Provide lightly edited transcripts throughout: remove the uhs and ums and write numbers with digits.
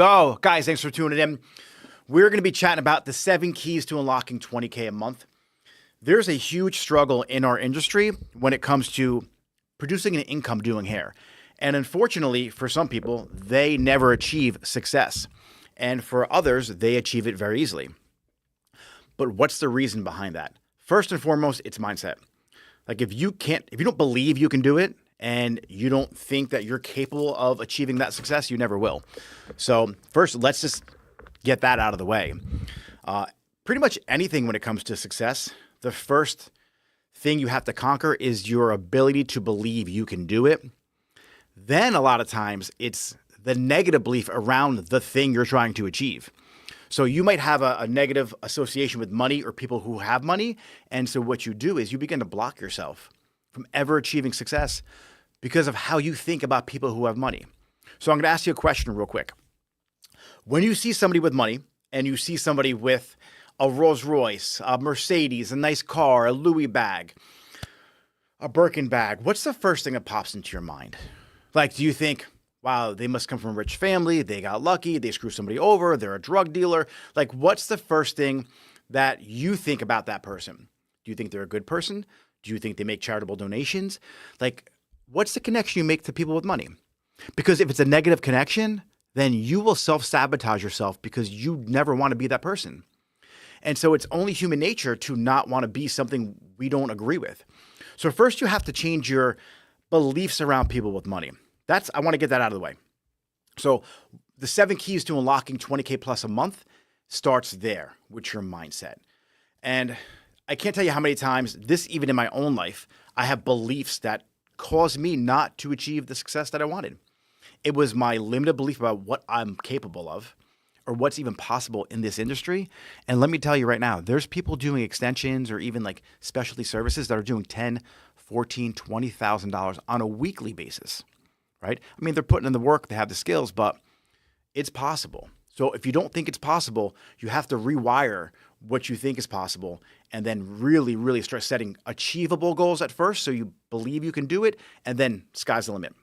Oh, guys, thanks for tuning in. We're going to be chatting about the 7 keys to unlocking 20K a month. There's a huge struggle in our industry when it comes to producing an income doing hair. And unfortunately, for some people, they never achieve success. And for others, they achieve it very easily. But what's the reason behind that? First and foremost, it's mindset. Like if you don't believe you can do it and you don't think that you're capable of achieving that success, you never will. So first, let's just get that out of the way. Pretty much anything when it comes to success, the first thing you have to conquer is your ability to believe you can do it. Then a lot of times it's the negative belief around the thing you're trying to achieve. So you might have a negative association with money or people who have money. And so what you do is you begin to block yourself from ever achieving success because of how you think about people who have money. So I'm going to ask you a question real quick. When you see somebody with money and you see somebody with a Rolls Royce, a Mercedes, a nice car, a Louis bag, a Birkin bag, what's the first thing that pops into your mind? Like, do you think, wow, they must come from a rich family, they got lucky, they screwed somebody over, they're a drug dealer? Like, what's the first thing that you think about that person? Do you think they're a good person? Do you think they make charitable donations? Like, what's the connection you make to people with money? Because if it's a negative connection, then you will self-sabotage yourself because you never want to be that person. And so it's only human nature to not want to be something we don't agree with. So first you have to change your beliefs around people with money. I want to get that out of the way. So the 7 keys to unlocking 20K plus a month starts there with your mindset. And I can't tell you how many times even in my own life, I have beliefs that caused me not to achieve the success that I wanted. It was my limited belief about what I'm capable of or what's even possible in this industry. And let me tell you right now, there's people doing extensions or even like specialty services that are doing $10,000, $14,000, $20,000 on a weekly basis, right? I mean, they're putting in the work, they have the skills, but it's possible. So if you don't think it's possible, you have to rewire what you think is possible and then really, really start setting achievable goals at first so you believe you can do it, and then sky's the limit.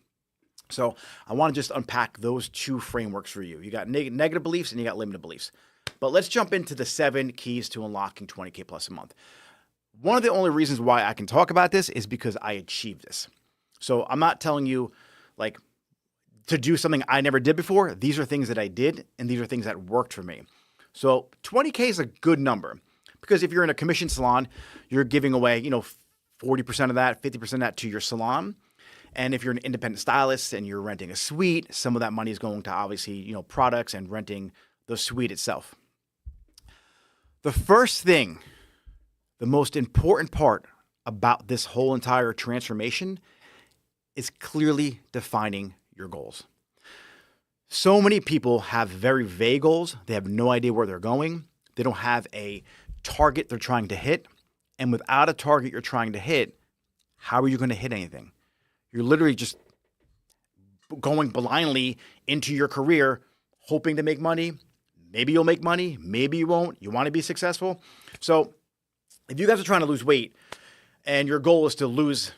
So I want to just unpack those 2 frameworks for you. You got negative beliefs and you got limited beliefs. But let's jump into the 7 keys to unlocking 20K plus a month. One of the only reasons why I can talk about this is because I achieved this. So I'm not telling you like to do something I never did before. These are things that I did, and these are things that worked for me. So 20K is a good number because if you're in a commission salon, you're giving away, 40% of that, 50% of that to your salon. And if you're an independent stylist and you're renting a suite, some of that money is going to obviously, products and renting the suite itself. The first thing, the most important part about this whole entire transformation is clearly defining your goals. So many people have very vague goals. They have no idea where they're going. They don't have a target they're trying to hit. And without a target you're trying to hit, how are you going to hit anything? You're literally just going blindly into your career, hoping to make money. Maybe you'll make money. Maybe you won't. You want to be successful. So if you guys are trying to lose weight and your goal is to lose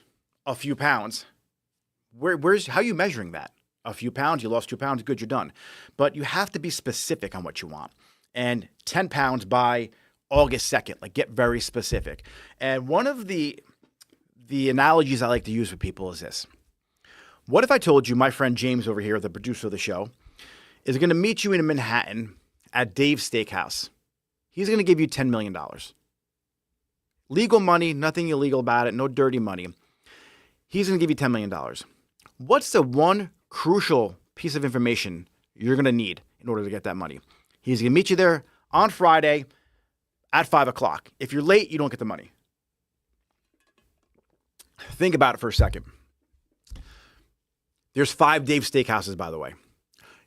a few pounds, how are you measuring that? A few pounds, you lost 2 pounds, good, you're done. But you have to be specific on what you want. And 10 pounds by August 2nd, like get very specific. And one of the analogies I like to use with people is this. What if I told you my friend James over here, the producer of the show, is going to meet you in Manhattan at Dave's Steakhouse? He's going to give you $10 million. Legal money, nothing illegal about it, no dirty money. He's going to give you $10 million. What's the one crucial piece of information you're going to need in order to get that money? He's going to meet you there on Friday at 5 o'clock. If you're late, you don't get the money. Think about it for a second. There's 5 Dave Steakhouses, by the way.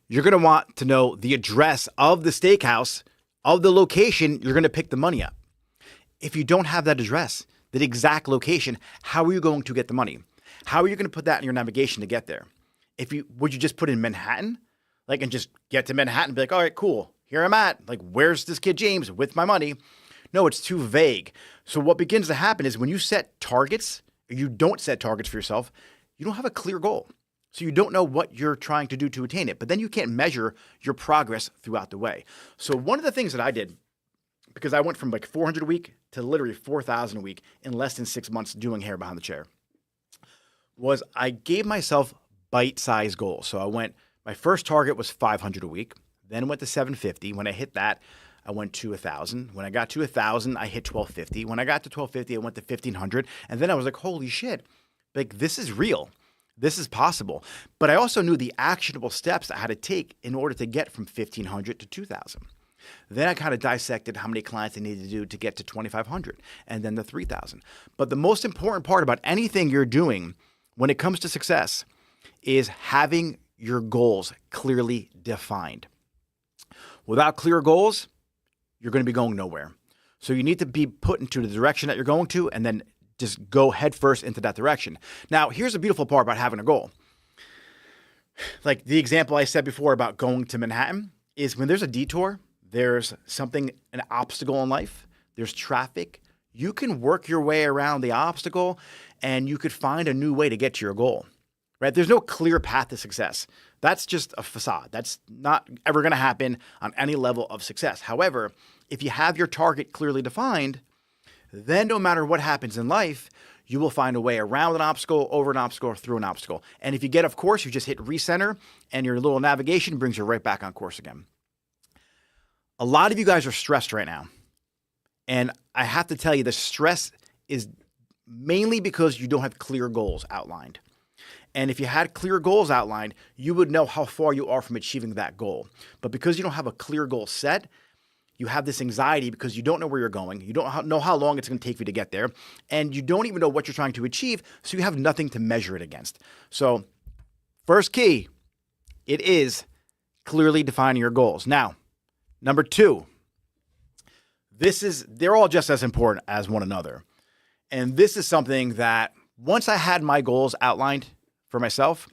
You're going to want to know the address of the steakhouse, of the location you're going to pick the money up. If you don't have that address, that exact location, how are you going to get the money? How are you going to put that in your navigation to get there? Would you just put in Manhattan? And just get to Manhattan and be like, all right, cool. Here I'm at. Where's this kid James with my money? No, it's too vague. So what begins to happen is when you set targets, or you don't set targets for yourself, you don't have a clear goal. So you don't know what you're trying to do to attain it, but then you can't measure your progress throughout the way. So one of the things that I did, because I went from like 400 a week to literally 4,000 a week in less than 6 months doing hair behind the chair, was I gave myself bite-sized goals. So my first target was 500 a week, then went to 750. When I hit that, I went to 1,000. When I got to 1,000, I hit 1,250. When I got to 1,250, I went to 1,500. And then I was like, holy shit, like this is real. This is possible. But I also knew the actionable steps I had to take in order to get from 1,500 to 2,000. Then I kind of dissected how many clients I needed to do to get to 2,500 and then the 3,000. But the most important part about anything you're doing when it comes to success is having your goals clearly defined. Without clear goals, you're going to be going nowhere. So you need to be put into the direction that you're going to and then just go headfirst into that direction. Now, here's the beautiful part about having a goal. Like the example I said before about going to Manhattan is when there's a detour, there's an obstacle in life, there's traffic, you can work your way around the obstacle and you could find a new way to get to your goal, right? There's no clear path to success. That's just a facade. That's not ever going to happen on any level of success. However, if you have your target clearly defined, then no matter what happens in life, you will find a way around an obstacle, over an obstacle, or through an obstacle. And if you get off course, you just hit recenter and your little navigation brings you right back on course again. A lot of you guys are stressed right now. And I have to tell you, the stress is mainly because you don't have clear goals outlined. And if you had clear goals outlined, you would know how far you are from achieving that goal. But because you don't have a clear goal set, you have this anxiety because you don't know where you're going. You don't know how long it's going to take you to get there. And you don't even know what you're trying to achieve. So you have nothing to measure it against. So first key, it clearly defining your goals. Now, number two, they're all just as important as one another. And this is something that once I had my goals outlined for myself,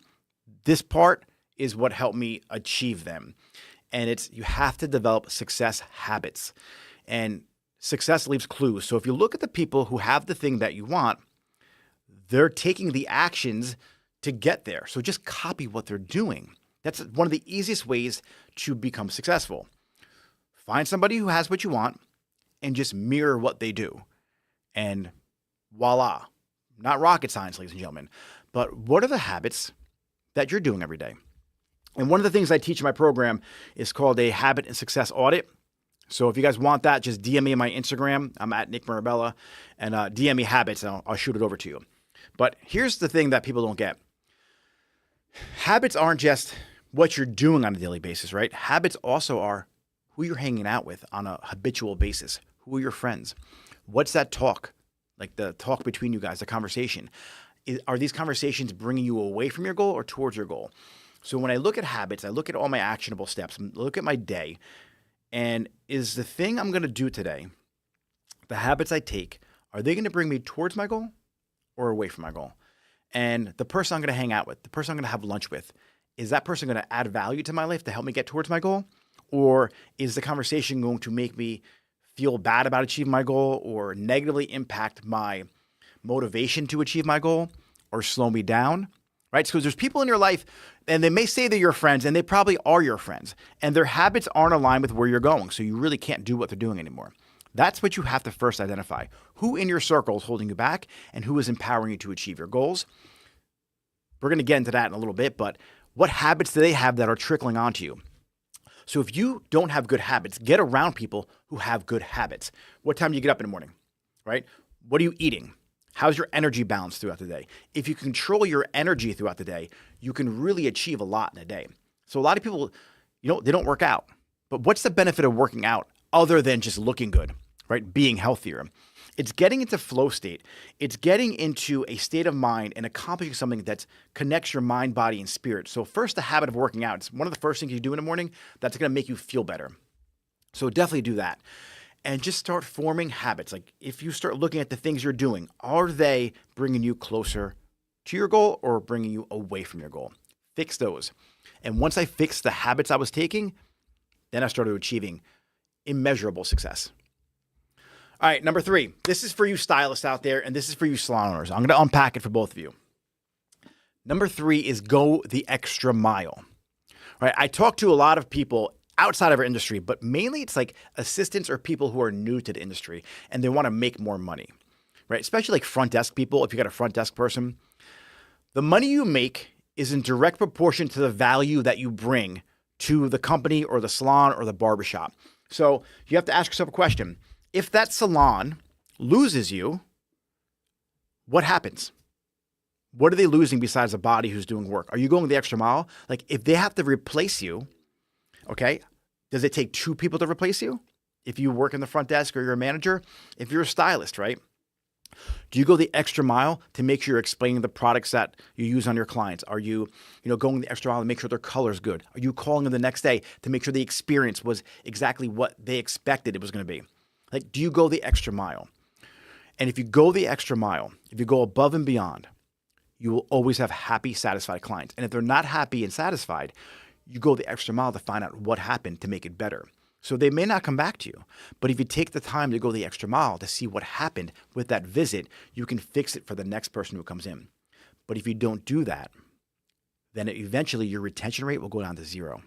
this part is what helped me achieve them. And you have to develop success habits. And success leaves clues. So if you look at the people who have the thing that you want, they're taking the actions to get there. So just copy what they're doing. That's one of the easiest ways to become successful. Find somebody who has what you want and just mirror what they do. And voila. Not rocket science, ladies and gentlemen. But what are the habits that you're doing every day? And one of the things I teach in my program is called a habit and success audit. So if you guys want that, just DM me on my Instagram. I'm at Nick Mirabella, and DM me habits, and I'll shoot it over to you. But here's the thing that people don't get. Habits aren't just what you're doing on a daily basis, right? Habits also are who you're hanging out with on a habitual basis. Who are your friends? What's that talk? Like the talk between you guys, the conversation. Are these conversations bringing you away from your goal or towards your goal? So when I look at habits, I look at all my actionable steps, look at my day, and is the thing I'm going to do today, the habits I take, are they going to bring me towards my goal or away from my goal? And the person I'm going to hang out with, the person I'm going to have lunch with, is that person going to add value to my life to help me get towards my goal? Or is the conversation going to make me feel bad about achieving my goal or negatively impact my motivation to achieve my goal or slow me down? Right? Because there's people in your life and they may say they're your friends and they probably are your friends and their habits aren't aligned with where you're going. So you really can't do what they're doing anymore. That's what you have to first identify. Who in your circle is holding you back and who is empowering you to achieve your goals? We're going to get into that in a little bit, but what habits do they have that are trickling onto you? So if you don't have good habits, get around people who have good habits. What time do you get up in the morning, right? What are you eating? How's your energy balance throughout the day? If you control your energy throughout the day, you can really achieve a lot in a day. So a lot of people, they don't work out. But what's the benefit of working out other than just looking good, right? Being healthier. It's getting into flow state. It's getting into a state of mind and accomplishing something that connects your mind, body, and spirit. So first, the habit of working out. It's one of the first things you do in the morning that's going to make you feel better. So definitely do that. And just start forming habits. Like if you start looking at the things you're doing, are they bringing you closer to your goal or bringing you away from your goal? Fix those. And once I fixed the habits I was taking, then I started achieving immeasurable success. All right, number 3. This is for you stylists out there, and this is for you salon owners. I'm going to unpack it for both of you. Number 3 is go the extra mile. Right? I talk to a lot of people outside of our industry, but mainly it's like assistants or people who are new to the industry and they want to make more money, right? Especially like front desk people. If you got a front desk person, the money you make is in direct proportion to the value that you bring to the company or the salon or the barbershop. So you have to ask yourself a question. If that salon loses you, what happens? What are they losing besides a body who's doing work? Are you going the extra mile? Like if they have to replace you, okay, does it take 2 people to replace you? If you work in the front desk or you're a manager, if you're a stylist, right? Do you go the extra mile to make sure you're explaining the products that you use on your clients? Are you, going the extra mile to make sure their color's good? Are you calling them the next day to make sure the experience was exactly what they expected it was going to be? Like, do you go the extra mile? And if you go the extra mile, if you go above and beyond, you will always have happy, satisfied clients. And if they're not happy and satisfied, you go the extra mile to find out what happened to make it better. So they may not come back to you, but if you take the time to go the extra mile to see what happened with that visit, you can fix it for the next person who comes in. But if you don't do that, then eventually your retention rate will go down to 0.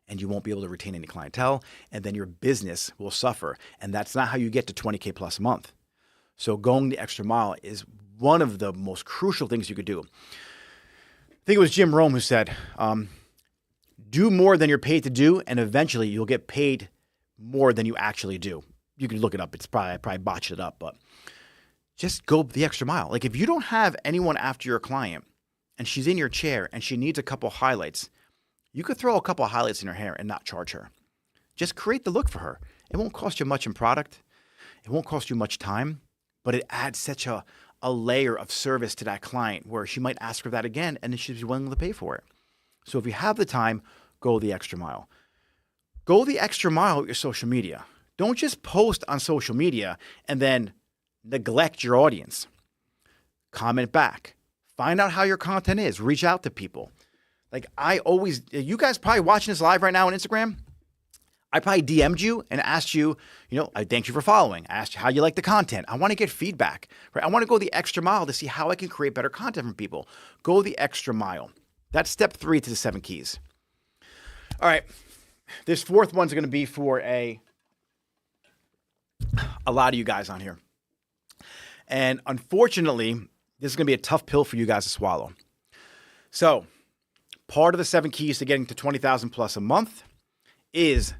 And you won't be able to retain any clientele, and then your business will suffer. And that's not how you get to 20K plus a month. So going the extra mile is one of the most crucial things you could do. I think it was Jim Rome who said, do more than you're paid to do, and eventually you'll get paid more than you actually do. You can look it up. I probably botched it up, but just go the extra mile. Like if you don't have anyone after your client and she's in your chair and she needs a couple highlights, you could throw a couple of highlights in her hair and not charge her. Just create the look for her. It won't cost you much in product. It won't cost you much time, but it adds such a layer of service to that client where she might ask for that again and then she'll be willing to pay for it. So if you have the time, go the extra mile. Go the extra mile with your social media. Don't just post on social media and then neglect your audience. Comment back. Find out how your content is. Reach out to people. Like you guys probably watching this live right now on Instagram, I probably DM'd you and asked you, I thank you for following. I asked you how you like the content. I want to get feedback, right? I want to go the extra mile to see how I can create better content for people. Go the extra mile. That's step 3 to the 7 keys. All right. This 4th one's going to be for a lot of you guys on here. And unfortunately, this is going to be a tough pill for you guys to swallow. So part of the 7 keys to getting to 20,000 plus a month is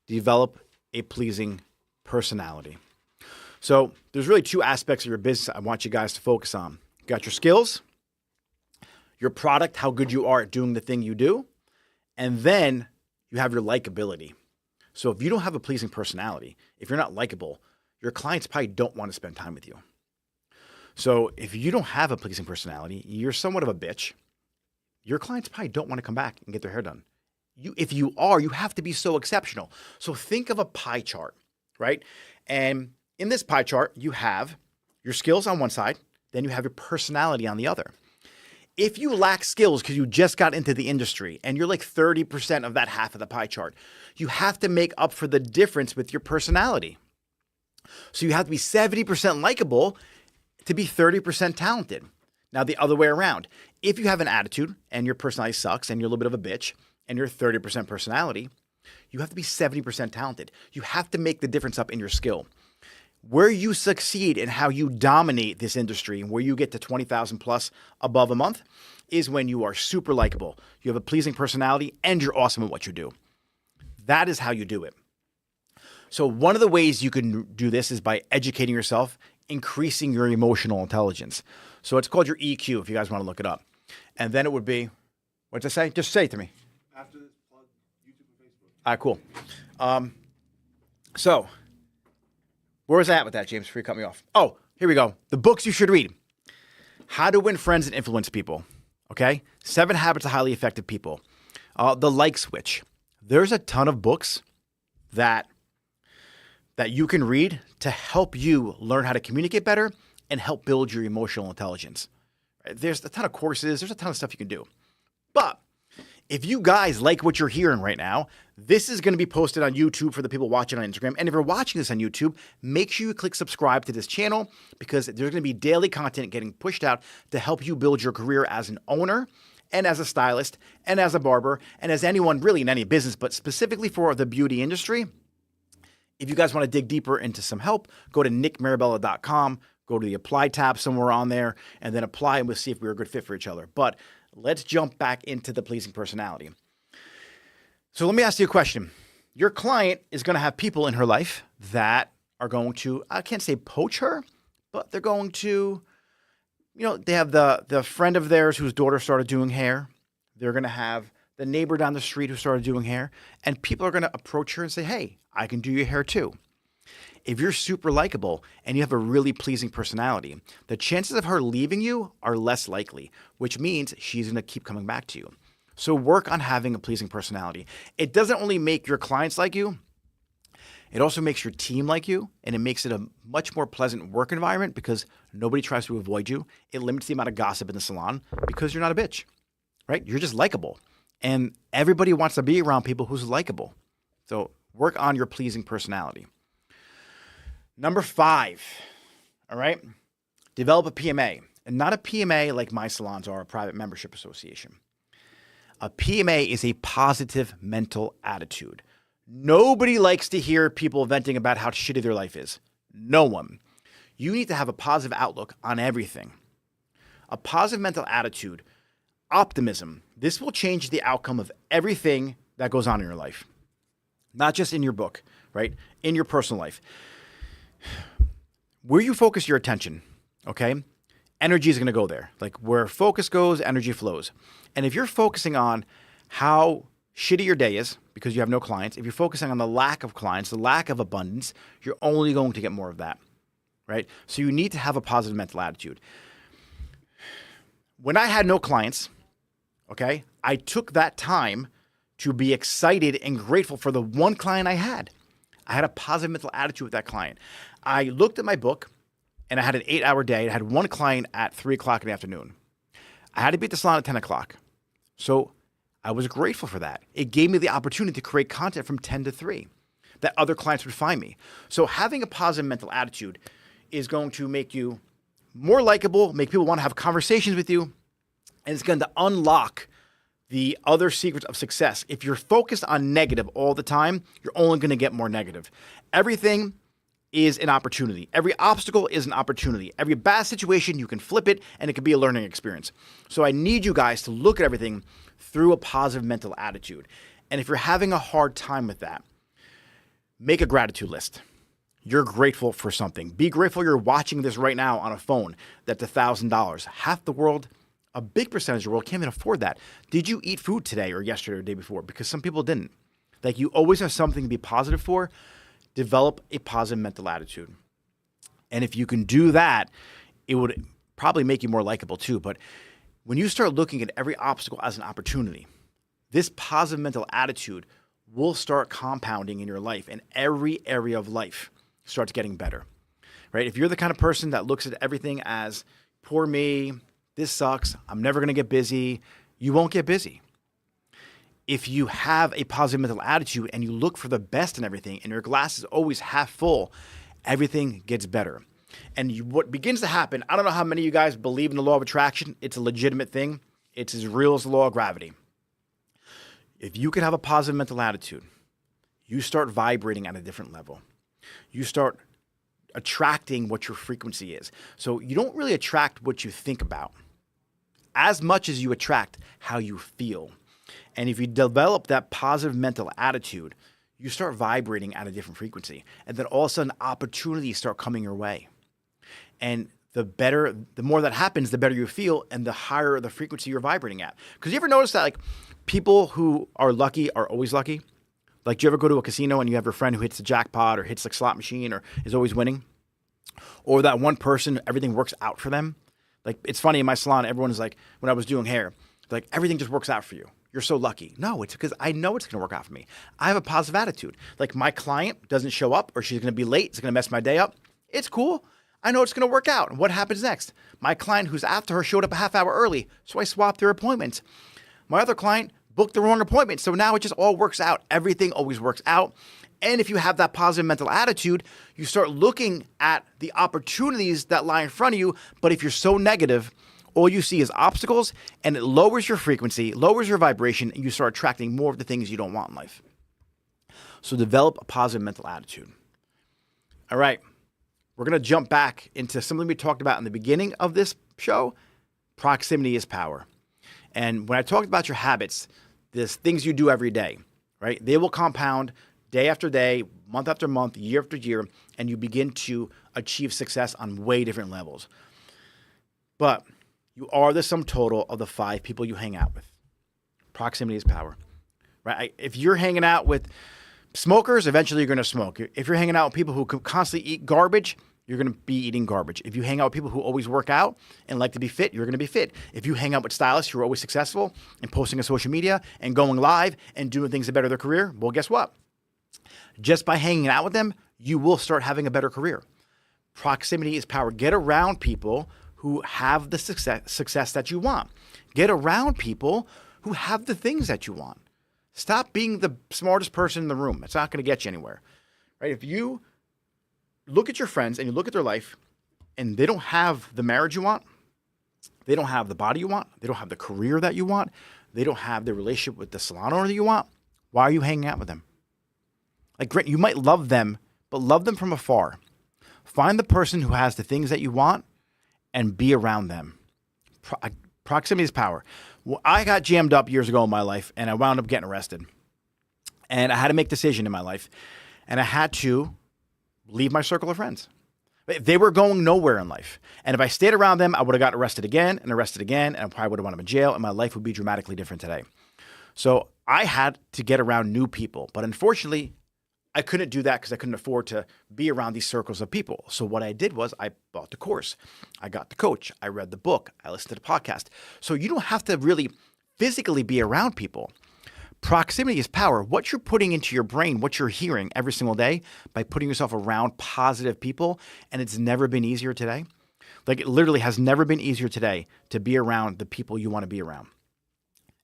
develop a pleasing personality. So there's really 2 aspects of your business I want you guys to focus on. You got your skills, your product, how good you are at doing the thing you do, and then you have your likability. So if you don't have a pleasing personality, if you're not likable, your clients probably don't want to spend time with you. So if you don't have a pleasing personality, you're somewhat of a bitch, your clients probably don't want to come back and get their hair done. If you are, you have to be so exceptional. So think of a pie chart, right? And in this pie chart, you have your skills on one side, then you have your personality on the other. If you lack skills because you just got into the industry and you're like 30% of that half of the pie chart, you have to make up for the difference with your personality. So you have to be 70% likable to be 30% talented. Now, the other way around, if you have an attitude and your personality sucks and you're a little bit of a bitch and you're 30% personality, you have to be 70% talented. You have to make the difference up in your skill. Where you succeed and how you dominate this industry and where you get to 20,000 plus above a month is when you are super likable. You have a pleasing personality and you're awesome at what you do. That is how you do it. So one of the ways you can do this is by educating yourself, increasing your emotional intelligence. So it's called your EQ if you guys want to look it up. And then it would be, what's it say? Just say it to me. After this, plug YouTube and Facebook. All right, cool. So where was I at with that, James, before you cut me off? Oh, here we go. The books you should read. How to Win Friends and Influence People. Okay? 7 Habits of Highly Effective People. The Like Switch. There's a ton of books that you can read to help you learn how to communicate better and help build your emotional intelligence. There's a ton of courses. There's a ton of stuff you can do. But if you guys like what you're hearing right now, This is going to be posted on YouTube for the people watching on Instagram. And if you're watching this on YouTube, make sure you click subscribe to this channel because there's going to be daily content getting pushed out to help you build your career as an owner and as a stylist and as a barber and as anyone really in any business, but specifically for the beauty industry. If you guys want to dig deeper into some help, go to nickmirabella.com, go to the apply tab somewhere on there, and then apply and we'll see if we're a good fit for each other. But let's jump back into the pleasing personality. So let me ask you a question. Your client is going to have people in her life that are going to, I can't say poach her, but they're going to, they have the friend of theirs whose daughter started doing hair. They're going to have the neighbor down the street who started doing hair. And people are going to approach her and say, hey, I can do your hair too. If you're super likable and you have a really pleasing personality, the chances of her leaving you are less likely, which means she's going to keep coming back to you. So work on having a pleasing personality. It doesn't only make your clients like you, it also makes your team like you, and it makes it a much more pleasant work environment because nobody tries to avoid you. It limits the amount of gossip in the salon because you're not a bitch, right? You're just likable. And everybody wants to be around people who's likable. So work on your pleasing personality. Number 5, all right? Develop a PMA. And not a PMA like my salons are, a private membership association. A PMA is a positive mental attitude. Nobody likes to hear people venting about how shitty their life is. No one. You need to have a positive outlook on everything. A positive mental attitude, optimism. This will change the outcome of everything that goes on in your life. Not just in your book, right? In your personal life. Where you focus your attention, okay? Energy is going to go there. Like where focus goes, energy flows. And if you're focusing on how shitty your day is because you have no clients, if you're focusing on the lack of clients, the lack of abundance, you're only going to get more of that, right? So you need to have a positive mental attitude. When I had no clients, okay, I took that time to be excited and grateful for the one client I had. I had a positive mental attitude with that client. I looked at my book and I had an 8-hour day. I had one client at 3 o'clock in the afternoon. I had to be at the salon at 10 o'clock. So I was grateful for that. It gave me the opportunity to create content from 10 to 3 that other clients would find me. So having a positive mental attitude is going to make you more likable, make people want to have conversations with you, and it's going to unlock the other secrets of success. If you're focused on negative all the time, you're only going to get more negative. Everything is an opportunity. Every obstacle is an opportunity. Every bad situation, you can flip it and it can be a learning experience. So I need you guys to look at everything through a positive mental attitude. And if you're having a hard time with that, make a gratitude list. You're grateful for something. Be grateful you're watching this right now on a phone that's $1,000. Half the world, a big percentage of the world can't even afford that. Did you eat food today or yesterday or the day before? Because some people didn't. Like you always have something to be positive for. Develop a positive mental attitude. And if you can do that, it would probably make you more likable too. But when you start looking at every obstacle as an opportunity, this positive mental attitude will start compounding in your life, and every area of life starts getting better, right? If you're the kind of person that looks at everything as poor me, this sucks, I'm never going to get busy, you won't get busy. If you have a positive mental attitude and you look for the best in everything and your glass is always half full, everything gets better. And what begins to happen, I don't know how many of you guys believe in the law of attraction. It's a legitimate thing. It's as real as the law of gravity. If you can have a positive mental attitude, you start vibrating at a different level. You start attracting what your frequency is. So you don't really attract what you think about as much as you attract how you feel. And if you develop that positive mental attitude, you start vibrating at a different frequency. And then all of a sudden opportunities start coming your way. And the more that happens, the better you feel and the higher the frequency you're vibrating at. Because you ever notice that like people who are lucky are always lucky? Like, do you ever go to a casino and you have your friend who hits the jackpot or hits the slot machine or is always winning? Or that one person, everything works out for them? Like, it's funny in my salon, everyone is like, when I was doing hair, like everything just works out for you. You're so lucky. No, it's because I know it's going to work out for me. I have a positive attitude. Like my client doesn't show up or she's going to be late. It's going to mess my day up. It's cool. I know it's going to work out. And what happens next? My client who's after her showed up a half hour early, so I swapped their appointment. My other client booked the wrong appointment. So now it just all works out. Everything always works out. And if you have that positive mental attitude, you start looking at the opportunities that lie in front of you. But if you're so negative, all you see is obstacles, and it lowers your frequency, lowers your vibration, and you start attracting more of the things you don't want in life. So develop a positive mental attitude. All right. We're going to jump back into something we talked about in the beginning of this show. Proximity is power. And when I talked about your habits, there's things you do every day, right? They will compound day after day, month after month, year after year, and you begin to achieve success on way different levels. But you are the sum total of the 5 people you hang out with. Proximity is power, right? If you're hanging out with smokers, eventually you're going to smoke. If you're hanging out with people who constantly eat garbage, you're going to be eating garbage. If you hang out with people who always work out and like to be fit, you're going to be fit. If you hang out with stylists who are always successful and posting on social media and going live and doing things to better their career, well, guess what? Just by hanging out with them, you will start having a better career. Proximity is power. Get around people who have the success that you want. Get around people who have the things that you want. Stop being the smartest person in the room. It's not going to get you anywhere, right? If you look at your friends and you look at their life and they don't have the marriage you want, they don't have the body you want, they don't have the career that you want, they don't have the relationship with the salon owner that you want, why are you hanging out with them? Like, great, you might love them, but love them from afar. Find the person who has the things that you want and be around them. Proximity is power. Well, I got jammed up years ago in my life and I wound up getting arrested. And I had to make a decision in my life. And I had to leave my circle of friends. They were going nowhere in life. And if I stayed around them, I would have got arrested again, and I probably would have wound up in jail, and my life would be dramatically different today. So I had to get around new people. But unfortunately, I couldn't do that because I couldn't afford to be around these circles of people. So what I did was I bought the course. I got the coach. I read the book. I listened to the podcast. So you don't have to really physically be around people. Proximity is power. What you're putting into your brain, what you're hearing every single day by putting yourself around positive people, and it's never been easier today. Like, it literally has never been easier today to be around the people you want to be around.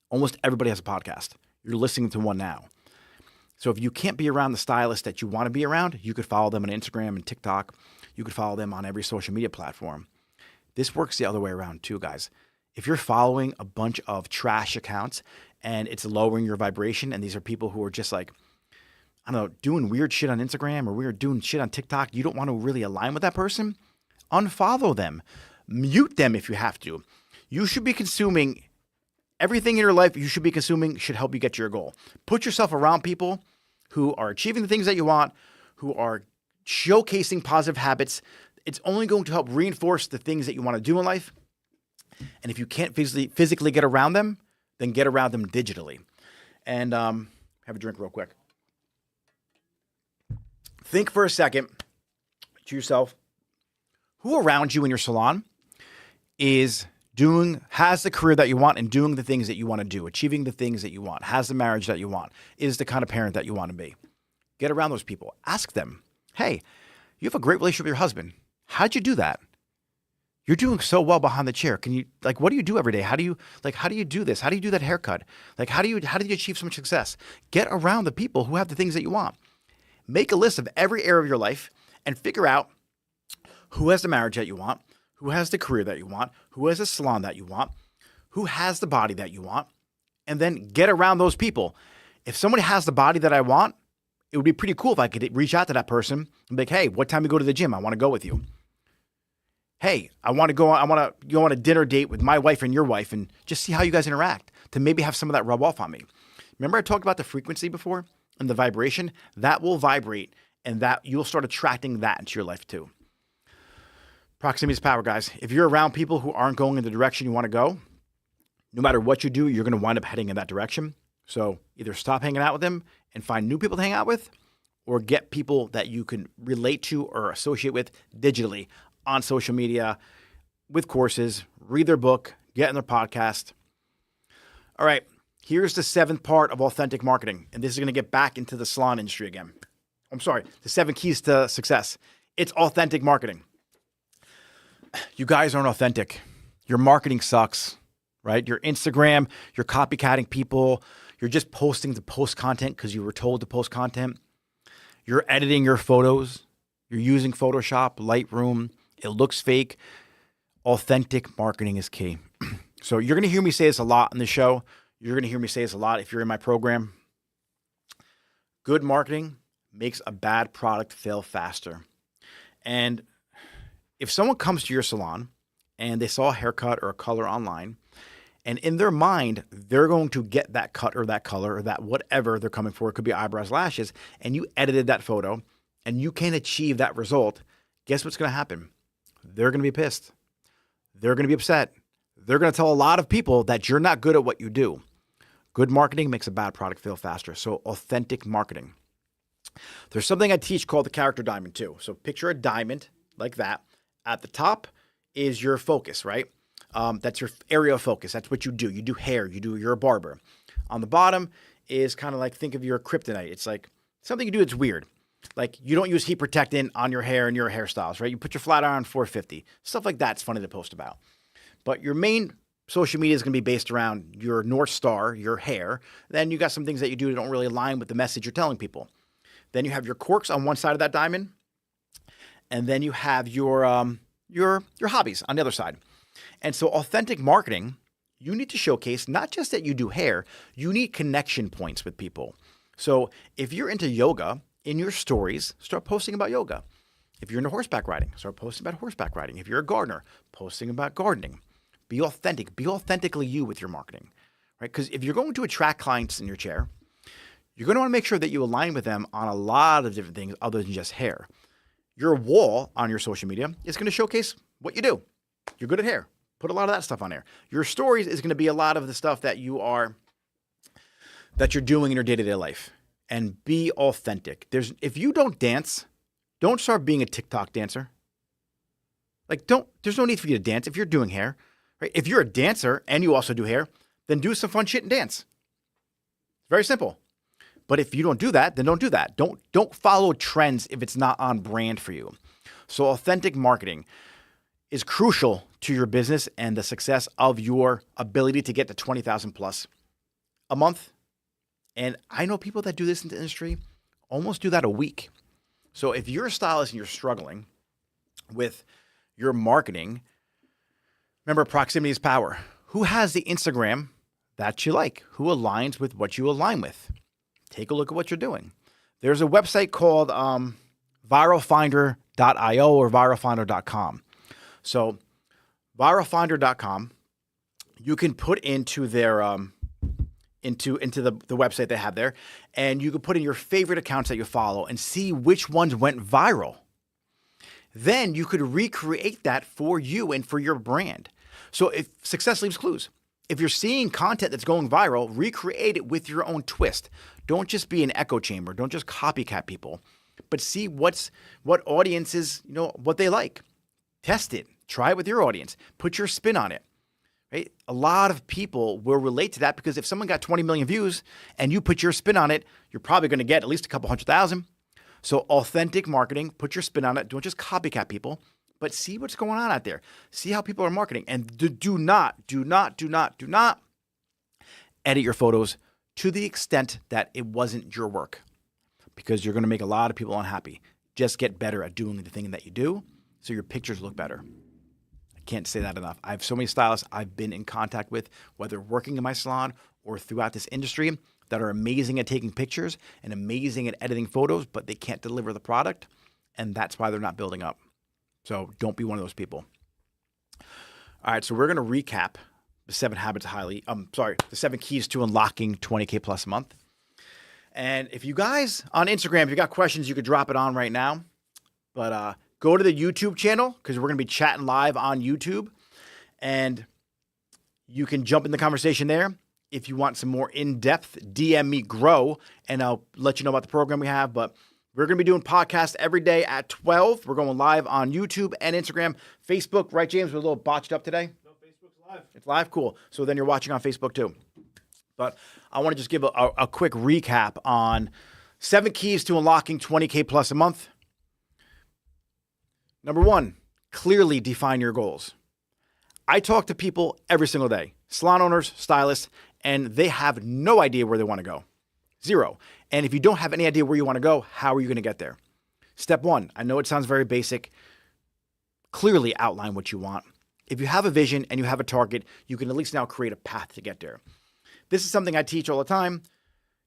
Almost everybody has a podcast. You're listening to one now. So if you can't be around the stylist that you want to be around, you could follow them on Instagram and TikTok. You could follow them on every social media platform. This works the other way around too, guys. If you're following a bunch of trash accounts and it's lowering your vibration, and these are people who are just like, I don't know, doing weird shit on Instagram or weird doing shit on TikTok, you don't want to really align with that person, unfollow them. Mute them if you have to. You should be consuming everything in your life you should be consuming should help you get to your goal. Put yourself around people who are achieving the things that you want, who are showcasing positive habits. It's only going to help reinforce the things that you want to do in life. And if you can't physically get around them, then get around them digitally. And have a drink real quick. Think for a second to yourself, who around you in your salon has the career that you want and doing the things that you want to do, achieving the things that you want, has the marriage that you want, is the kind of parent that you want to be. Get around those people. Ask them, hey, you have a great relationship with your husband. How'd you do that? You're doing so well behind the chair. Can you, like, what do you do every day? How do you do this? How do you do that haircut? Like, how do you achieve so much success? Get around the people who have the things that you want. Make a list of every area of your life and figure out who has the marriage that you want, who has the career that you want, who has a salon that you want, who has the body that you want, and then get around those people. If somebody has the body that I want, it would be pretty cool if I could reach out to that person and be like, hey, what time we go to the gym? I want to go with you. Hey, I want to go on a dinner date with my wife and your wife and just see how you guys interact to maybe have some of that rub off on me. Remember I talked about the frequency before and the vibration? That will vibrate and that you'll start attracting that into your life too. Proximity is power, guys. If you're around people who aren't going in the direction you want to go, no matter what you do, you're going to wind up heading in that direction. So either stop hanging out with them and find new people to hang out with, or get people that you can relate to or associate with digitally on social media, with courses, read their book, get in their podcast. All right, here's the 7th part of authentic marketing. And this is going to get back into the salon industry again. I'm sorry, the 7 keys to success. It's authentic marketing. You guys aren't authentic. Your marketing sucks. right? Your Instagram, you're copycatting people. You're just posting to post content because you were told to post content. You're editing your photos. You're using Photoshop, Lightroom. It looks fake. Authentic marketing is key. So you're going to hear me say this a lot on the show. You're going to hear me say this a lot if you're in my program. Good marketing makes a bad product fail faster. And if someone comes to your salon and they saw a haircut or a color online, and in their mind, they're going to get that cut or that color or that whatever they're coming for, it could be eyebrows, lashes, and you edited that photo and you can't achieve that result, guess what's going to happen? They're going to be pissed. They're going to be upset. They're going to tell a lot of people that you're not good at what you do. Good marketing makes a bad product fail faster. So authentic marketing. There's something I teach called the character diamond too. So picture a diamond like that. At the top is your focus, right? That's your area of focus. That's what you do. You do hair. You're a barber. On the bottom is kind of like, think of your kryptonite. It's like something you do that's weird. Like you don't use heat protectant on your hair and your hairstyles, right? You put your flat iron on 450. Stuff like that's funny to post about. But your main social media is going to be based around your North Star, your hair. Then you got some things that you do that don't really align with the message you're telling people. Then you have your quirks on one side of that diamond. And then you have your hobbies on the other side. And so authentic marketing, you need to showcase not just that you do hair, you need connection points with people. So if you're into yoga, in your stories, start posting about yoga. If you're into horseback riding, start posting about horseback riding. If you're a gardener, posting about gardening. Be authentic. Be authentically you with your marketing, right? Because if you're going to attract clients in your chair, you're going to want to make sure that you align with them on a lot of different things other than just hair. Your wall on your social media is going to showcase what you do. You're good at hair. Put a lot of that stuff on there. Your stories is going to be a lot of the stuff that you're doing in your day-to-day life. And be authentic. If you don't dance, don't start being a TikTok dancer. There's no need for you to dance if you're doing hair, right? If you're a dancer and you also do hair, then do some fun shit and dance. It's very simple. But if you don't do that, then don't do that. Don't follow trends if it's not on brand for you. So authentic marketing is crucial to your business and the success of your ability to get to 20,000 plus a month. And I know people that do this in the industry almost do that a week. So if you're a stylist and you're struggling with your marketing, remember proximity is power. Who has the Instagram that you like? Who aligns with what you align with? Take a look at what you're doing. There's a website called viralfinder.io or viralfinder.com. So viralfinder.com, you can put into their into the website they have there, and you can put in your favorite accounts that you follow and see which ones went viral. Then you could recreate that for you and for your brand. So if success leaves clues, if you're seeing content that's going viral, recreate it with your own twist. Don't just be an echo chamber. Don't just copycat people, but see what audiences, what they like. Test it. Try it with your audience. Put your spin on it. Right? A lot of people will relate to that because if someone got 20 million views and you put your spin on it, you're probably going to get at least a couple 100,000. So authentic marketing, put your spin on it. Don't just copycat people, but see what's going on out there. See how people are marketing. And do not edit your photos to the extent that it wasn't your work, because you're going to make a lot of people unhappy. Just get better at doing the thing that you do so your pictures look better. Can't say that enough. I have so many stylists I've been in contact with, whether working in my salon or throughout this industry, that are amazing at taking pictures and amazing at editing photos, but they can't deliver the product. And that's why they're not building up. So don't be one of those people. All right. So we're going to recap the 7 keys to unlocking 20K plus a month. And if you guys on Instagram, if you got questions, you could drop it on right now. But, go to the YouTube channel because we're going to be chatting live on YouTube, and you can jump in the conversation there. If you want some more in-depth, DM me Grow, and I'll let you know about the program we have. But we're going to be doing podcasts every day at 12. We're going live on YouTube and Instagram. Facebook, right, James? We're a little botched up today. No, Facebook's live. It's live? Cool. So then you're watching on Facebook too. But I want to just give a quick recap on 7 keys to unlocking 20K plus a month. Number 1, clearly define your goals. I talk to people every single day. salon owners, stylists, and they have no idea where they want to go. Zero. And if you don't have any idea where you want to go, how are you going to get there? Step one, I know it sounds very basic. Clearly outline what you want. If you have a vision and you have a target, you can at least now create a path to get there. This is something I teach all the time.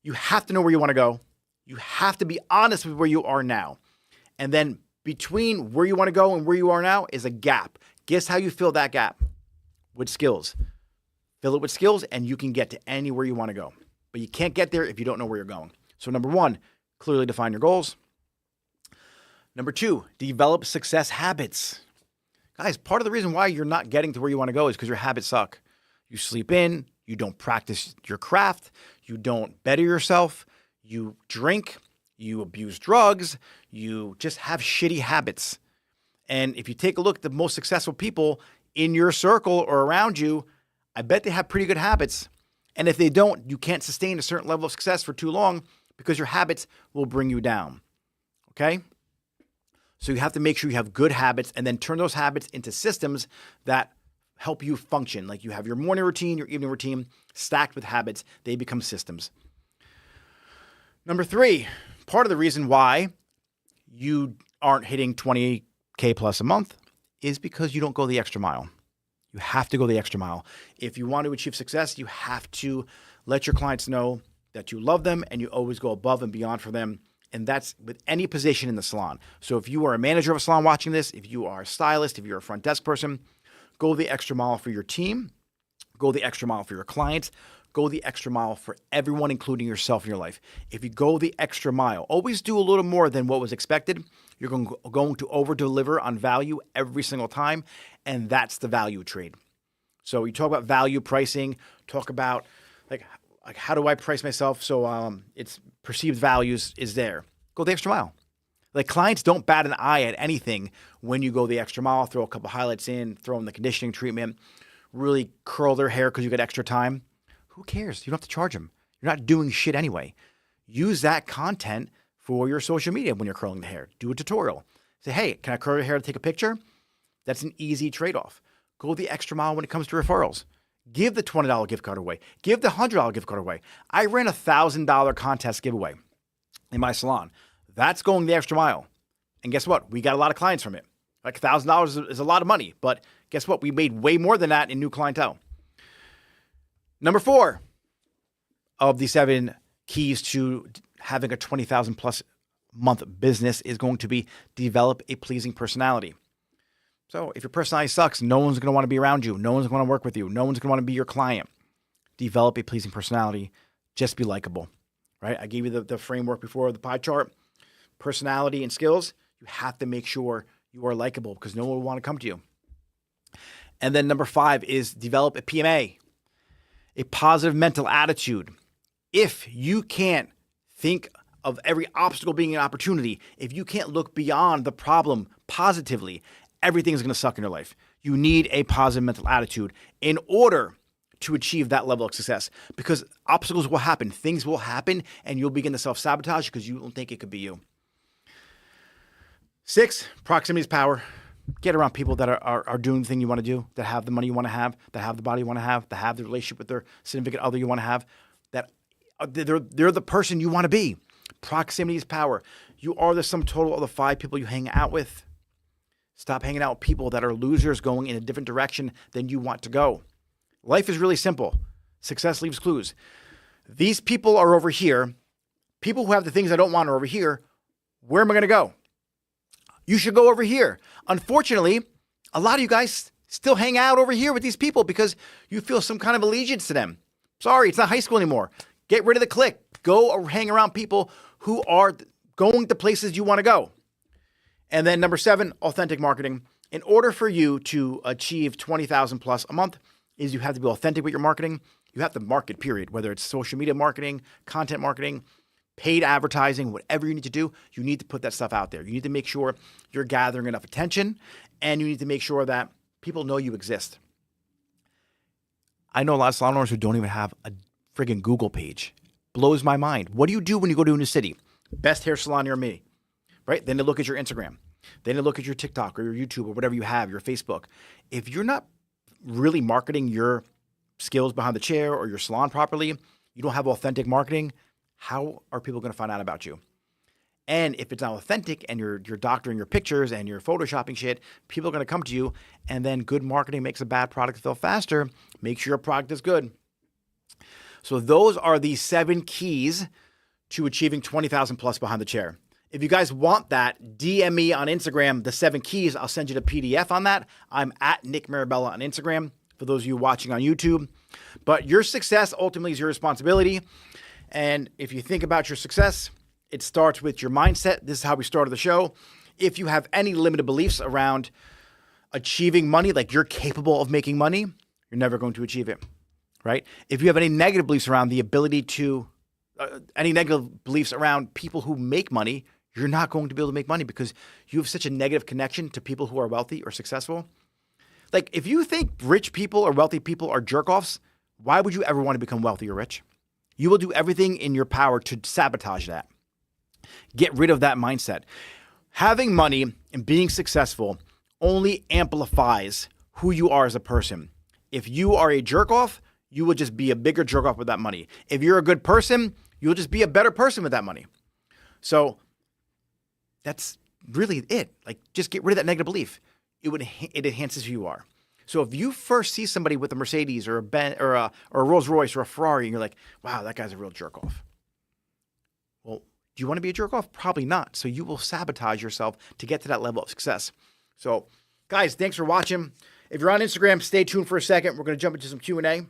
You have to know where you want to go. You have to be honest with where you are now. And then between where you want to go and where you are now is a gap. Guess how you fill that gap? With skills. Fill it with skills and you can get to anywhere you want to go. But you can't get there if you don't know where you're going. So number one, clearly define your goals. Number two, develop success habits. Guys, part of the reason why you're not getting to where you want to go is because your habits suck. You sleep in, you don't practice your craft, you don't better yourself, you drink, you abuse drugs, you just have shitty habits. And if you take a look at the most successful people in your circle or around you, I bet they have pretty good habits. And if they don't, you can't sustain a certain level of success for too long because your habits will bring you down. Okay? So you have to make sure you have good habits and then turn those habits into systems that help you function. Like you have your morning routine, your evening routine, stacked with habits. They become systems. Number three, part of the reason why you aren't hitting 20K plus a month is because you don't go the extra mile. You have to go the extra mile. If you want to achieve success, you have to let your clients know that you love them and you always go above and beyond for them. And that's with any position in the salon. So if you are a manager of a salon watching this, if you are a stylist, if you're a front desk person, go the extra mile for your team, go the extra mile for your clients, go the extra mile for everyone, including yourself in your life. If you go the extra mile, always do a little more than what was expected. You're going to over-deliver on value every single time, and that's the value trade. So you talk about value pricing, talk about like how do I price myself so it's perceived values is there. Go the extra mile. Like clients don't bat an eye at anything when you go the extra mile, throw a couple highlights in, throw in the conditioning treatment, really curl their hair because you got extra time. Who cares? You don't have to charge them. You're not doing shit anyway. Use that content for your social media when you're curling the hair. Do a tutorial. Say, hey, can I curl your hair to take a picture? That's an easy trade-off. Go the extra mile when it comes to referrals. Give the $20 gift card away. Give the $100 gift card away. I ran a $1,000 contest giveaway in my salon. That's going the extra mile. And guess what? We got a lot of clients from it. Like $1,000 is a lot of money, but guess what? We made way more than that in new clientele. Number 4 of the 7 keys to having a 20,000 plus month business is going to be develop a pleasing personality. So if your personality sucks, no one's going to want to be around you. No one's going to work with you. No one's going to want to be your client. Develop a pleasing personality. Just be likable, right? I gave you the framework before, the pie chart. Personality and skills, you have to make sure you are likable because no one will want to come to you. And then number 5 is develop a PMA, a positive mental attitude. If you can't think of every obstacle being an opportunity, if you can't look beyond the problem positively, everything is going to suck in your life. You need a positive mental attitude in order to achieve that level of success because obstacles will happen, things will happen, and you'll begin to self-sabotage because you don't think it could be you. 6, proximity is power. Get around people that are doing the thing you want to do, that have the money you want to have, that have the body you want to have, that have the relationship with their significant other you want to have, that they're the person you want to be. Proximity is power. You are the sum total of the 5 people you hang out with. Stop hanging out with people that are losers going in a different direction than you want to go. Life is really simple. Success leaves clues. These people are over here. People who have the things I don't want are over here. Where am I going to go? You should go over here. Unfortunately, a lot of you guys still hang out over here with these people because you feel some kind of allegiance to them. Sorry, it's not high school anymore. Get rid of the clique. Go hang around people who are going to places you want to go. And then number 7, authentic marketing. In order for you to achieve 20,000 plus a month is you have to be authentic with your marketing. You have to market, period. Whether it's social media marketing, content marketing, paid advertising, whatever you need to do, you need to put that stuff out there. You need to make sure you're gathering enough attention and you need to make sure that people know you exist. I know a lot of salon owners who don't even have a friggin' Google page. Blows my mind. What do you do when you go to a new city? Best hair salon near me, right? Then they look at your Instagram. Then they look at your TikTok or your YouTube or whatever you have, your Facebook. If you're not really marketing your skills behind the chair or your salon properly, you don't have authentic marketing, how are people going to find out about you? And if it's not authentic and you're doctoring your pictures and you're photoshopping shit, people are going to come to you, and then good marketing makes a bad product fail faster. Make sure your product is good. So those are the 7 keys to achieving 20,000 plus behind the chair. If you guys want that, DM me on Instagram, the 7 keys. I'll send you the PDF on that. I'm at Nick Mirabella on Instagram for those of you watching on YouTube. But your success ultimately is your responsibility. And if you think about your success, it starts with your mindset. This is how we started the show. If you have any limited beliefs around achieving money, like you're capable of making money, you're never going to achieve it, right? If you have any negative beliefs around the ability to, any negative beliefs around people who make money, you're not going to be able to make money because you have such a negative connection to people who are wealthy or successful. Like if you think rich people or wealthy people are jerk-offs, why would you ever want to become wealthy or rich? You will do everything in your power to sabotage that. Get rid of that mindset. Having money and being successful only amplifies who you are as a person. If you are a jerk-off, you will just be a bigger jerk-off with that money. If you're a good person, you'll just be a better person with that money. So that's really it. Like just get rid of that negative belief. It enhances who you are. So if you first see somebody with a Mercedes or a Benz or a Rolls Royce or a Ferrari and you're like, wow, that guy's a real jerk-off. Well, do you want to be a jerk-off? Probably not. So you will sabotage yourself to get to that level of success. So guys, thanks for watching. If you're on Instagram, stay tuned for a second. We're going to jump into some Q&A.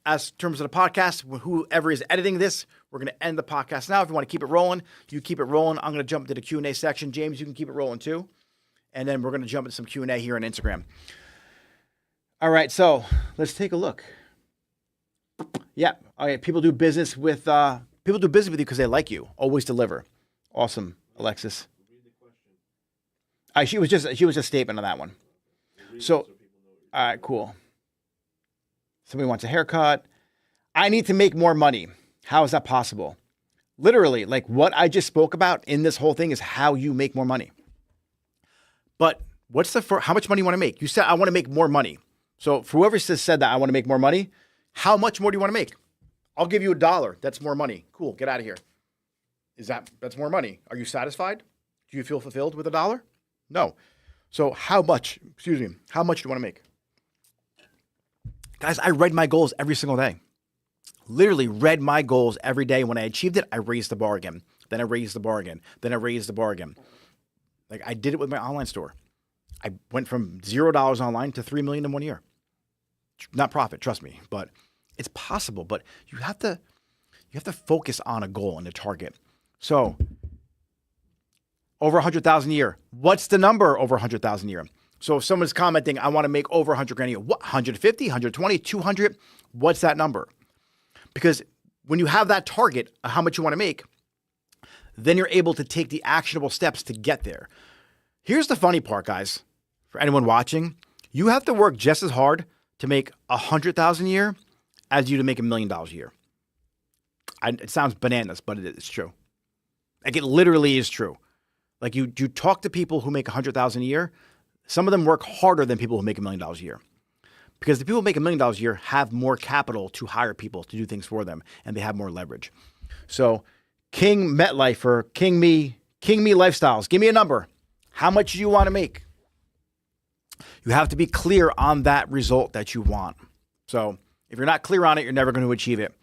As in terms of the podcast, whoever is editing this, we're going to end the podcast now. If you want to keep it rolling, you keep it rolling. I'm going to jump into the Q&A section. James, you can keep it rolling too. And then we're going to jump into some Q&A here on Instagram. All right, so let's take a look. Yeah, okay. People do business with you because they like you. Always deliver. Awesome, Alexis. She was just a statement on that one. So, all right, cool. Somebody wants a haircut. I need to make more money. How is that possible? Literally, like what I just spoke about in this whole thing is how you make more money. But how much money you want to make? You said, I want to make more money. So for whoever said that I want to make more money, how much more do you want to make? I'll give you $1. That's more money. Cool. Get out of here. That's more money. Are you satisfied? Do you feel fulfilled with $1? No. So how much do you want to make? Guys, I read my goals every single day. Literally read my goals every day. When I achieved it, I raised the bar again. Then I raised the bar again. Then I raised the bar again. Like I did it with my online store. I went from $0 online to $3 million in 1 year. Not profit, trust me, but it's possible. But you have to focus on a goal and a target. So over 100,000 a year. What's the number over 100,000 a year? So if someone's commenting, I want to make over 100 grand a year. What? 150, 120, 200? What's that number? Because when you have that target of how much you want to make, then you're able to take the actionable steps to get there. Here's the funny part, guys. For anyone watching, you have to work just as hard to make 100,000 a year as you to make $1 million a year. It sounds bananas, but it's true. Like it literally is true. Like you talk to people who make 100,000 a year. Some of them work harder than people who make $1 million a year. Because the people who make $1 million a year have more capital to hire people to do things for them, and they have more leverage. So King MetLife or King Me Lifestyles, give me a number. How much do you want to make? You have to be clear on that result that you want. So if you're not clear on it, you're never going to achieve it.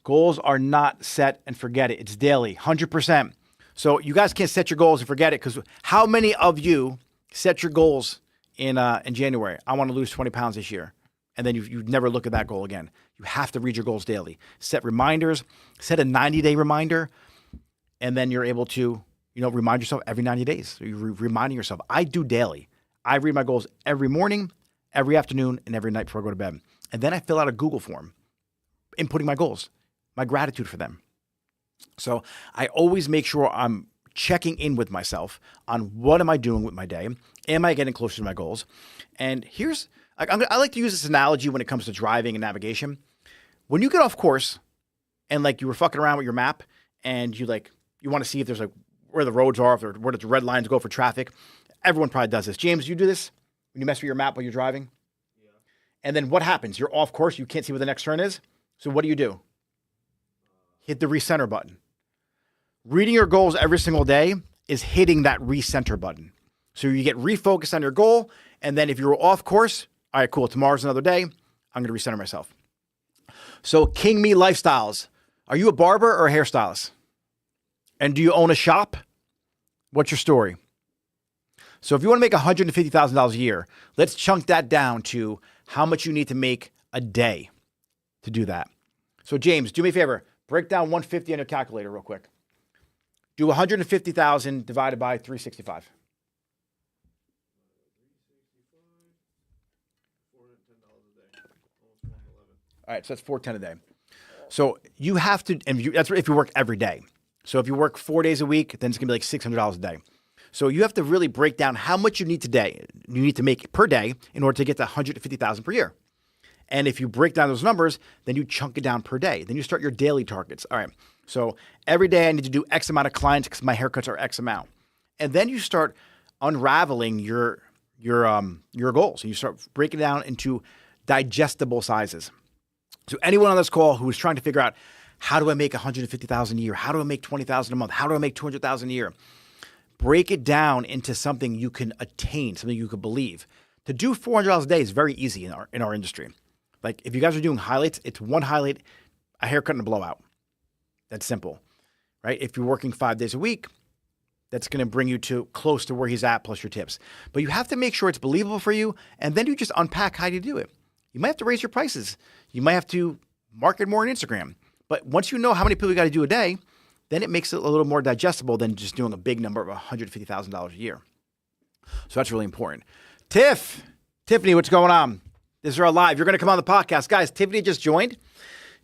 Goals are not set and forget it. It's daily, 100%. So you guys can't set your goals and forget it, because how many of you set your goals in January? I want to lose 20 pounds this year. And then you never look at that goal again. You have to read your goals daily. Set reminders, set a 90-day reminder, and then you're able to, remind yourself every 90 days. So you're reminding yourself. I do daily. I read my goals every morning, every afternoon, and every night before I go to bed. And then I fill out a Google form inputting my goals, my gratitude for them. So I always make sure I'm checking in with myself on what am I doing with my day? Am I getting closer to my goals? And I like to use this analogy when it comes to driving and navigation. When you get off course and you were fucking around with your map and you want to see if there's where the roads are, where the red lines go for traffic. Everyone probably does this. James, you do this when you mess with your map while you're driving? Yeah. And then what happens? You're off course. You can't see what the next turn is. So what do? Hit the recenter button. Reading your goals every single day is hitting that recenter button. So you get refocused on your goal. And then if you're off course, all right, cool. Tomorrow's another day. I'm going to recenter myself. So King Me Lifestyles. Are you a barber or a hairstylist? And do you own a shop? What's your story? So if you want to make $150,000 a year, let's chunk that down to how much you need to make a day to do that. So James, do me a favor. Break down 150 on your calculator real quick. Do 150,000 divided by 365. All right, so that's $410 a day. So you have to, and that's if you work every day. So if you work 4 days a week, then it's gonna be like $600 a day. So you have to really break down how much you need to make per day in order to get to 150,000 per year. And if you break down those numbers, then you chunk it down per day. Then you start your daily targets. All right. So every day I need to do X amount of clients because my haircuts are X amount. And then you start unraveling your goals. And you start breaking it down into digestible sizes. So anyone on this call who is trying to figure out, how do I make 150,000 a year? How do I make 20,000 a month? How do I make 200,000 a year? Break it down into something you can attain, something you can believe. To do $400 a day is very easy in our industry. Like if you guys are doing highlights, it's one highlight, a haircut, and a blowout. That's simple, right? If you're working 5 days a week, that's going to bring you to close to where he's at plus your tips. But you have to make sure it's believable for you, and then you just unpack how you do it. You might have to raise your prices. You might have to market more on Instagram. But once you know how many people you got to do a day, then it makes it a little more digestible than just doing a big number of $150,000 a year. So that's really important. Tiffany, what's going on? This is our live. You're going to come on the podcast. Guys, Tiffany just joined.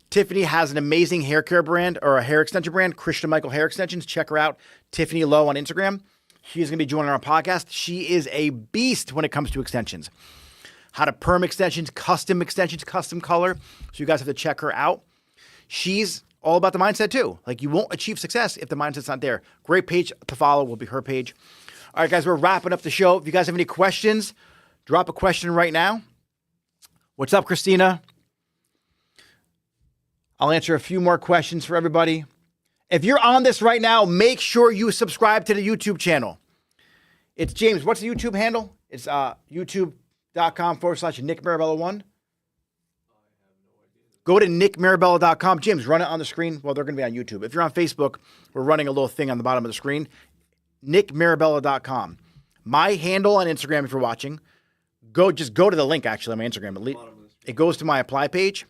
Tiffany has an amazing hair care brand or a hair extension brand, Christian Michael Hair Extensions. Check her out, Tiffany Lowe on Instagram. She's going to be joining our podcast. She is a beast when it comes to extensions. How to perm extensions, custom color. So you guys have to check her out. She's all about the mindset too. Like you won't achieve success if the mindset's not there. Great page to follow will be her page. All right, guys, we're wrapping up the show. If you guys have any questions, drop a question right now. What's up, Christina? I'll answer a few more questions for everybody. If you're on this right now, make sure you subscribe to the YouTube channel. It's James. What's the YouTube handle? It's youtube.com/Nick Mirabella1. Go to nickmirabella.com. James, run it on the screen. Well, they're going to be on YouTube. If you're on Facebook, we're running a little thing on the bottom of the screen. nickmirabella.com. My handle on Instagram, if you're watching, just go to the link, actually, on my Instagram. It goes to my apply page.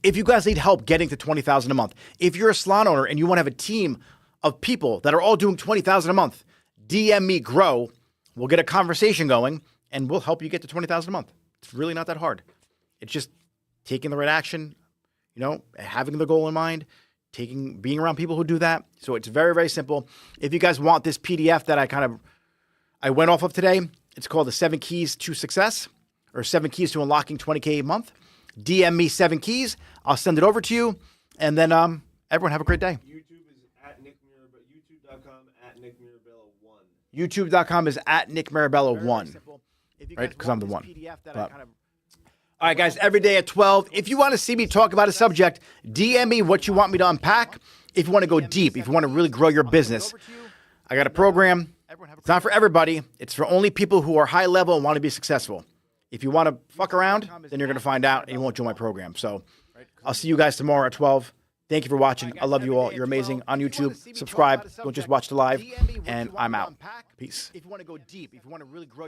If you guys need help getting to $20,000 a month, if you're a salon owner and you want to have a team of people that are all doing $20,000 a month, DM me, grow. We'll get a conversation going, and we'll help you get to $20,000 a month. It's really not that hard. It's just taking the right action, having the goal in mind, being around people who do that. So it's very, very simple. If you guys want this PDF that I went off of today, it's called the 7 Keys to Success or 7 Keys to Unlocking 20K a Month. DM me 7 keys. I'll send it over to you. And then everyone have a great day. YouTube is at Nick Mirabella. YouTube.com at Nick Mirabella1. YouTube.com is at Nick Mirabella1. Right? Because I'm the one. All right, guys, every day at 12. If you want to see me talk about a subject, DM me what you want me to unpack. If you want to go deep, if you want to really grow your business, I got a program. It's not for everybody. It's for only people who are high level and want to be successful. If you want to fuck around, then you're going to find out and you won't join my program. So I'll see you guys tomorrow at 12. Thank you for watching. I love you all. You're amazing. On YouTube, subscribe. Don't just watch the live. And I'm out. Peace. If you want to go deep, if you want to really grow